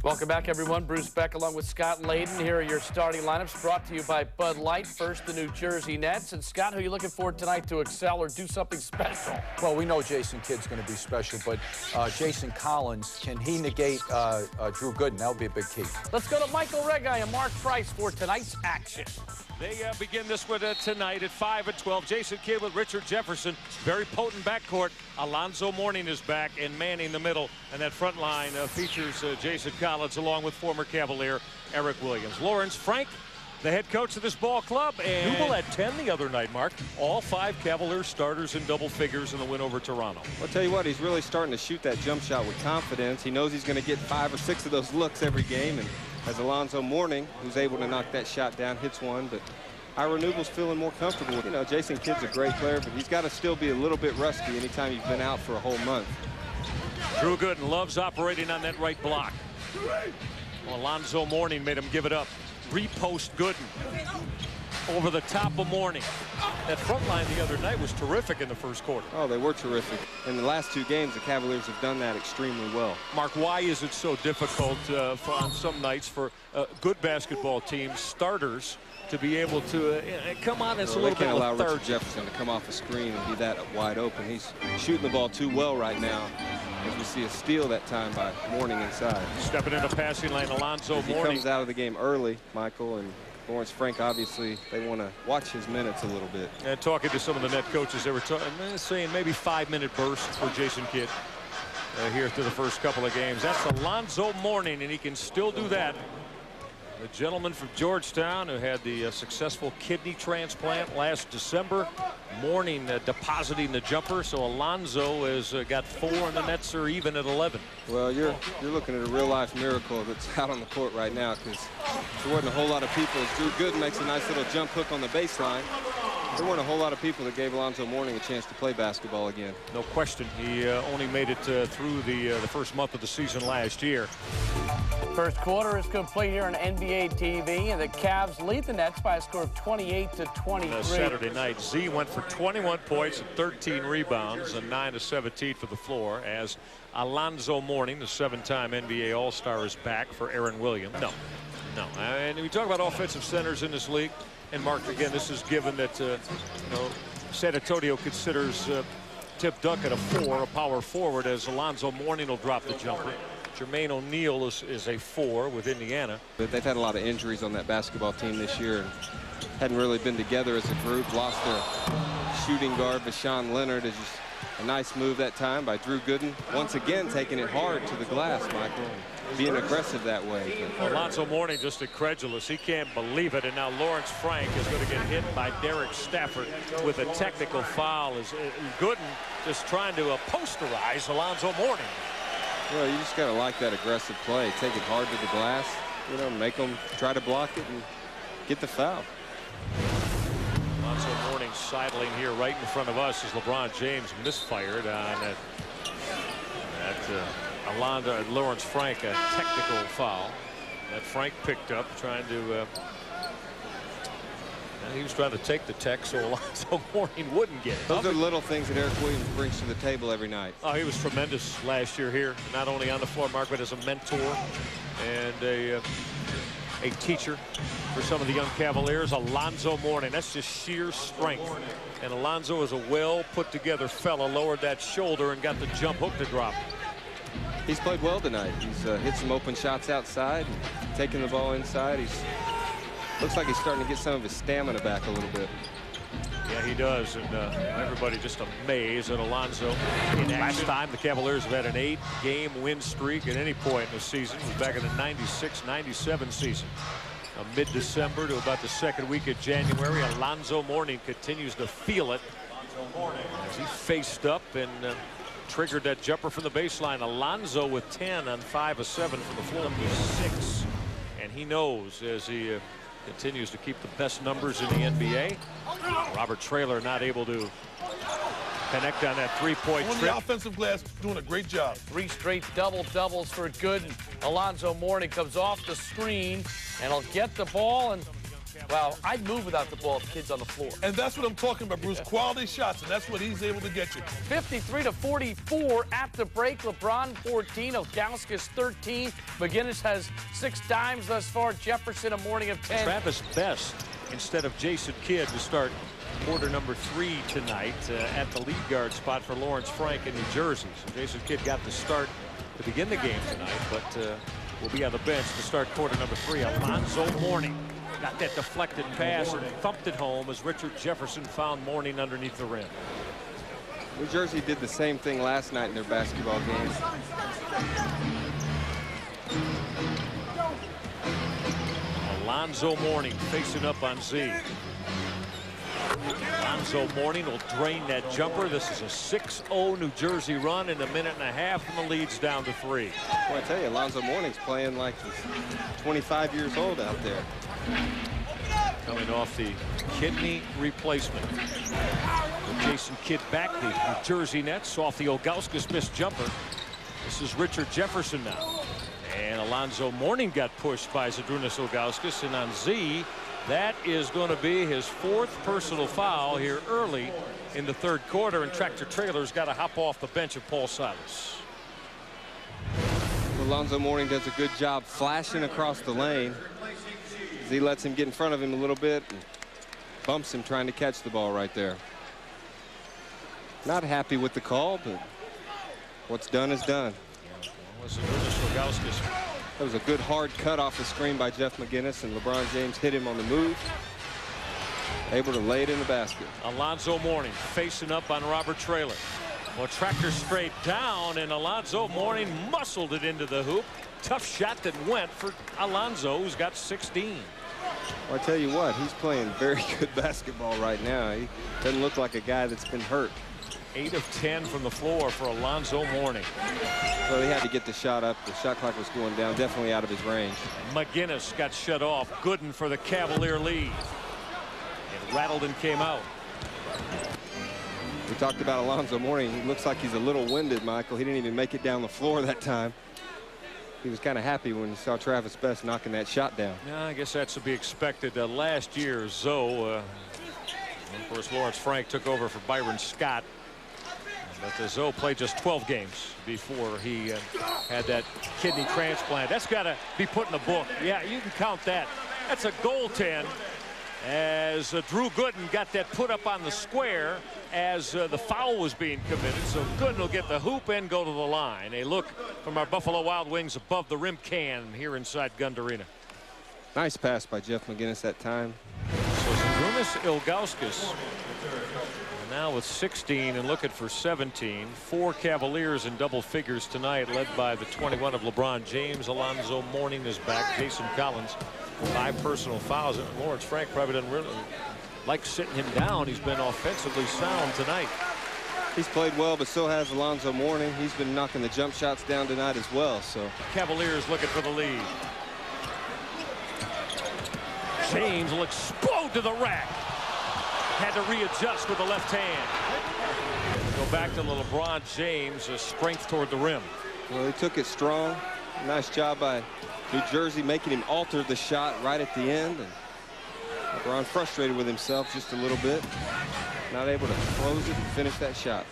Welcome back, everyone. Bruce Beck along with Scott Layden. Here are your starting lineups brought to you by Bud Light. First, the New Jersey Nets. And Scott, who are you looking for tonight to excel or do something special? Well, we know Jason Kidd's going to be special, but Jason Collins, can he negate Drew Gooden? That would be a big key. Let's go to Michael Regai and Mark Price for tonight's action. They begin this with tonight at 5 at 12. Jason Kidd with Richard Jefferson. Very potent backcourt. Alonzo Mourning is back and manning the middle. And that front line features Jason Collins along with former Cavalier Eric Williams. Lawrence Frank, the head coach of this ball club. And Newell had 10 the other night, Mark. All 5 Cavaliers starters in double figures in the win over Toronto. I'll tell you what, he's really starting to shoot that jump shot with confidence. He knows he's going to get 5 or 6 of those looks every game. And as Alonzo Mourning, who's able to knock that shot down, hits one, but Ira Newell's feeling more comfortable. You know, Jason Kidd's a great player, but he's got to still be a little bit rusty anytime he's been out for a whole month. Drew Gooden loves operating on that right block. Well, Alonzo Mourning made him give it up. Repost Gooden over the top of Mourning. That front line the other night was terrific in the first quarter. Oh, they were terrific. In the last 2 games, the Cavaliers have done that extremely well. Mark, why is it so difficult on some nights for good basketball teams, starters, to be able to come on as a little bit can't allow lethargic? Richard Jefferson to come off a screen and be that wide open. He's shooting the ball too well right now. As we see a steal that time by Mourning inside. Stepping into passing lane, Alonzo He Mourning. comes out of the game early, Michael, and Lawrence Frank, obviously, they want to watch his minutes a little bit. And talking to some of the net coaches, they were saying maybe 5-minute burst for Jason Kidd here through the first couple of games. That's Alonzo Mourning, and he can still do that. The gentleman from Georgetown who had the successful kidney transplant last December. Mourning depositing the jumper, so Alonzo has got 4 and the Nets are even at 11. Well, you're looking at a real-life miracle that's out on the court right now, because there wasn't a whole lot of people. As Drew Gooden makes a nice little jump hook on the baseline, there weren't a whole lot of people that gave Alonzo Mourning a chance to play basketball again. No question. He only made it through the first month of the season last year. First quarter is complete here on NBA TV, and the Cavs lead the Nets by a score of 28-23. Saturday night, Z went for 21 points and 13 rebounds and 9 of 17 for the floor, as Alonzo Mourning, the 7-time NBA All-Star, is back for Aaron Williams. No. And we talk about offensive centers in this league, and Mark, again, this is given that you know, San Antonio considers Tip Duckett a 4, a power forward, as Alonzo Mourning will drop the jumper. Jermaine O'Neal is a 4 with Indiana. But they've had a lot of injuries on that basketball team this year and hadn't really been together as a group. Lost their shooting guard, Vaughn Leonard. Is just a nice move that time by Drew Gooden. Once again, taking it hard to the glass, Michael. Being aggressive that way. Alonzo Mourning just incredulous. He can't believe it. And now Lawrence Frank is going to get hit by Derek Stafford with a technical foul. As Gooden just trying to posterize Alonzo Mourning. Well, you just got to like that aggressive play. Take it hard to the glass, you know, make them try to block it and get the foul. Alonzo Mourning sidling here right in front of us as LeBron James misfired on Lawrence Frank, a technical foul that Frank picked up, trying to he was trying to take the tech so Alonzo Mourning wouldn't get it. Those are little things that Eric Williams brings to the table every night. Oh, he was tremendous last year here, not only on the floor, Mark, but as a mentor and a teacher for some of the young Cavaliers. Alonzo Mourning, that's just sheer strength. And Alonzo is a well put together fella, lowered that shoulder and got the jump hook to drop. He's played well tonight. He's hit some open shots outside, taking the ball inside. Looks like he's starting to get some of his stamina back a little bit. Yeah, he does, and everybody just amazed at Alonzo. Last time the Cavaliers have had an 8-game win streak at any point in the season. It was back in the 96-97 season. Mid-December to about the second week of January, Alonzo Mourning continues to feel it as he faced up and triggered that jumper from the baseline. Alonzo with 10 on 5 of 7 from the floor. 6, and he knows as he continues to keep the best numbers in the NBA. Robert Traylor not able to connect on that 3-point trip. The offensive glass doing a great job. 3 straight double-doubles for Gooden. Alonzo Mourning comes off the screen, and he'll get the ball and Well, I'd move without the ball if kids on the floor. And that's what I'm talking about, Bruce. Quality shots, and that's what he's able to get you. 53-44 at the break. LeBron 14, Ilgauskas 13. McGinnis has 6 dimes thus far. Jefferson a Mourning of 10. Travis Best instead of Jason Kidd to start quarter number 3 tonight at the lead guard spot for Lawrence Frank in New Jersey. So Jason Kidd got the start to begin the game tonight, but will be on the bench to start quarter number 3. Alonzo Mourning got that deflected pass and thumped it home as Richard Jefferson found Mourning underneath the rim. New Jersey did the same thing last night in their basketball games. Alonzo Mourning facing up on Z. Alonzo Mourning will drain that jumper. This is a 6-0 New Jersey run in a minute and a half, and the lead's down to 3. Well, I tell you, Alonzo Mourning's playing like he's 25 years old out there. Coming off the kidney replacement. With Jason Kidd back, the New Jersey Nets off the Ilgauskas missed jumper. This is Richard Jefferson now. And Alonzo Mourning got pushed by Zydrunas Ilgauskas, and on Z, that is going to be his 4th personal foul here early in the 3rd quarter, and Tractor Trailer's got to hop off the bench of Paul Silas. Alonzo Mourning does a good job flashing across the lane. Z lets him get in front of him a little bit and bumps him trying to catch the ball right there. Not happy with the call, but what's done is done. That was a good hard cut off the screen by Jeff McGinnis, and LeBron James hit him on the move. Able to lay it in the basket. Alonzo Mourning facing up on Robert Traylor. Well, Tractor straight down, and Alonzo Mourning muscled it into the hoop. Tough shot that went for Alonzo, who's got 16. Well, I tell you what, he's playing very good basketball right now. He doesn't look like a guy that's been hurt. 8 of 10 from the floor for Alonzo Mourning. Well, he had to get the shot up. The shot clock was going down, definitely out of his range. McGinnis got shut off. Gooden for the Cavalier lead. And rattled and came out. We talked about Alonzo Mourning. He looks like he's a little winded, Michael. He didn't even make it down the floor that time. He was kind of happy when he saw Travis Best knocking that shot down. Yeah, I guess that's to be expected. Last year, Zoe, of course, Lawrence Frank took over for Byron Scott. But Zoe played just 12 games before he had that kidney transplant. That's got to be put in the book. Yeah, you can count that. That's a goaltend as Drew Gooden got that put up on the square as the foul was being committed. So Gooden will get the hoop and go to the line. A look from our Buffalo Wild Wings above the rim can here inside Gund Arena. Nice pass by Jeff McGinnis that time. So Zydrunas Ilgauskas now with 16 and looking for 17. 4 Cavaliers in double figures tonight, led by the 21 of LeBron James. Alonzo Mourning is back. Jason Collins, 5 personal fouls. And Lawrence Frank probably doesn't really like sitting him down. He's been offensively sound tonight. He's played well, but so has Alonzo Mourning. He's been knocking the jump shots down tonight as well. So Cavaliers looking for the lead. James will explode to the rack. Had to readjust with the left hand. Go back to the LeBron James, strength toward the rim. Well, he took it strong. Nice job by New Jersey making him alter the shot right at the end. And LeBron frustrated with himself just a little bit. Not able to close it and finish that shot.